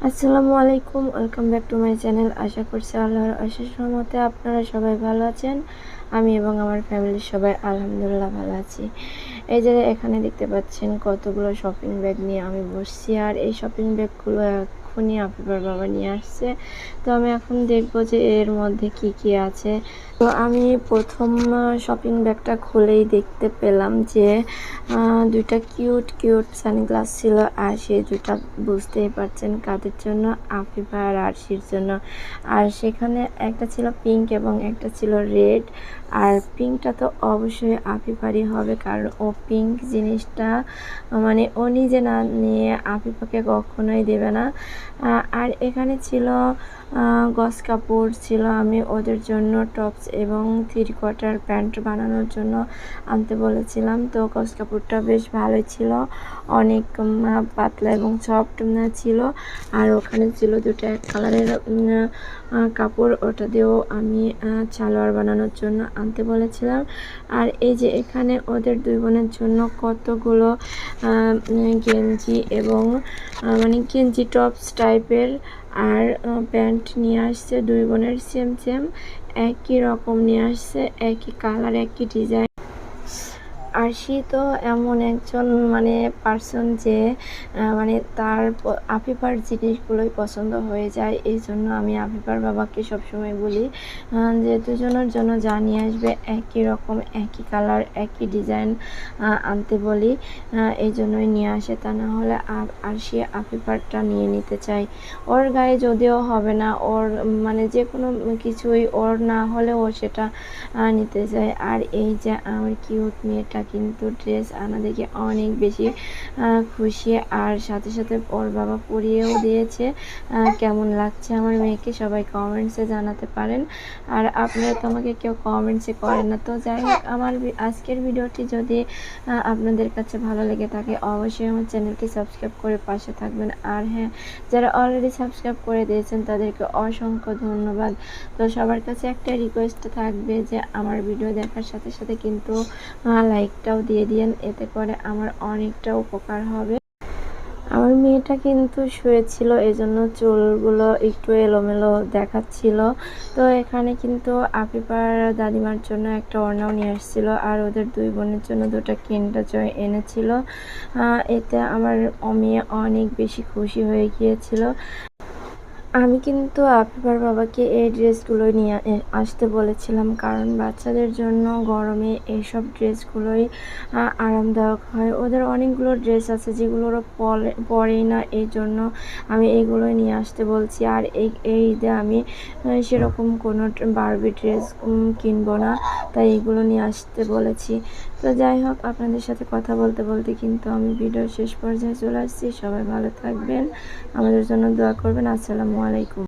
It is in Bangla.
আসসালামু আলাইকুম, welcome back to my channel. আশা করছি আল্লাহর অশেষ রহমতে আপনারা সবাই ভালো আছেন। আমি এবং আমার ফ্যামিলির সবাই আলহামদুলিল্লাহ ভালো আছি। এই যে এখানে দেখতে পাচ্ছেন কতগুলো শপিং ব্যাগ নিয়ে আমি বসছি, আর এই শপিং ব্যাগগুলো এখনই আফিফার বাবা নিয়ে আসছে। তো আমি এখন দেখবো যে এর মধ্যে কি কি আছে। তো আমি প্রথম শপিং ব্যাগটা খুলেই দেখতে পেলাম যে দুইটা কিউট কিউট সানগ্লাস ছিল, আর সেই দুটা বুঝতেই পারছেন কাদের জন্য, আফিফা আর আরশির জন্য। আর সেখানে একটা ছিল পিঙ্ক এবং একটা ছিল রেড। আর পিঙ্কটা তো অবশ্যই আফিফারই হবে, কারণ ও পিঙ্ক জিনিসটা মানে ও নিজে না নিয়ে আফিফাকে কখনোই দেবে না। আর এখানে ছিল গস কাপড় ছিল, আমি ওদের জন্য টপস এবং 3/4 প্যান্ট বানানোর জন্য আনতে বলেছিলাম। তো গস কাপড়টা বেশ ভালোই ছিল, অনেক পাতলা এবং সফট ছিল। আর ওখানে ছিল দুটো এক কালারের কাপড়, ওটা দিয়েও আমি সালোয়ার বানানোর জন্য আনতে বলেছিলাম। আর এই যে এখানে ওদের দুই বোনের জন্য কতগুলো গেঞ্জি এবং মানে গেঞ্জি টপস টাইপের আর প্যান্ট নিয়ে আসছে। দুই বোনের সেম সেম একই রকম নিয়ে আসছে, একই কালার একই ডিজাইন। আরশি তো এমন একজন মানে পার্সন যে মানে তার আফিফার জিনিসগুলোই পছন্দ হয়ে যায়। এই জন্য আমি আফিফার বাবাকে সবসময় বলি যে দুজনের জন্য যা নিয়ে আসবে একই রকম একই কালার একই ডিজাইন আনতে বলি, এই জন্যই নিয়ে আসে। তা না হলে আরশি আফিফারটা নিয়ে নিতে চাই। ওর গায়ে যদিও হবে না, ওর মানে যে কোনো কিছুই ওর না হলে ও সেটা নিতে চায়। আর এই যে আমার কিউট মেয়েটা কিন্তু ড্রেস আনা দেখে অনেক বেশি খুশি, আর সাথে সাথে ওর বাবা পরিয়েও দিয়েছে। কেমন লাগছে আমার মেয়েকে সবাই কমেন্টসে জানাতে পারেন। আর আপনারা তো আমাকে কেউ কমেন্টসে করেন না। তো যাই হোক, আমার আজকের ভিডিওটি যদি আপনাদের কাছে ভালো লেগে থাকে অবশ্যই আমার চ্যানেলটি সাবস্ক্রাইব করে পাশে থাকবেন। আর হ্যাঁ, যারা অলরেডি সাবস্ক্রাইব করে দিয়েছেন তাদেরকে অসংখ্য ধন্যবাদ। তো সবার কাছে একটা রিকোয়েস্ট থাকবে যে আমার ভিডিও দেখার সাথে সাথে কিন্তু লাইকটাও দিয়ে দিয়েন, এতে করে আমার অনেকটা উপকার হবে। আমার মেয়েটা কিন্তু শুয়েছিল, এই জন্য চুলগুলো একটু এলোমেলো দেখাচ্ছিল। তো এখানে কিন্তু আফিফার দাদিমার জন্য একটা ওড়নাও নিয়ে আসছিল, আর ওদের দুই বোনের জন্য দুটো কিন্ডার জয় এনেছিল। এতে আমার মেয়ে অনেক বেশি খুশি হয়ে গিয়েছিল। আমি কিন্তু আফিফার বাবাকে এই ড্রেসগুলো নিয়ে আসতে বলেছিলাম, কারণ বাচ্চাদের জন্য গরমে এইসব ড্রেসগুলোই আরামদায়ক হয়। ওদের অনেকগুলো ড্রেস আছে যেগুলো ওরা পরেই না, এই জন্য আমি এইগুলোই নিয়ে আসতে বলছি। আর এই ঈদে আমি সেরকম কোনো বারবি ড্রেস কিনবো না, তাই এইগুলো নিয়ে আসতে বলেছি। তো যাই হোক, আপনাদের সাথে কথা বলতে বলতে কিন্তু আমি ভিডিও শেষ পর্যায়ে চলে আসছি। সবাই ভালো থাকবেন, আমাদের জন্য দোয়া করবেন। আসসালামু আলাইকুম।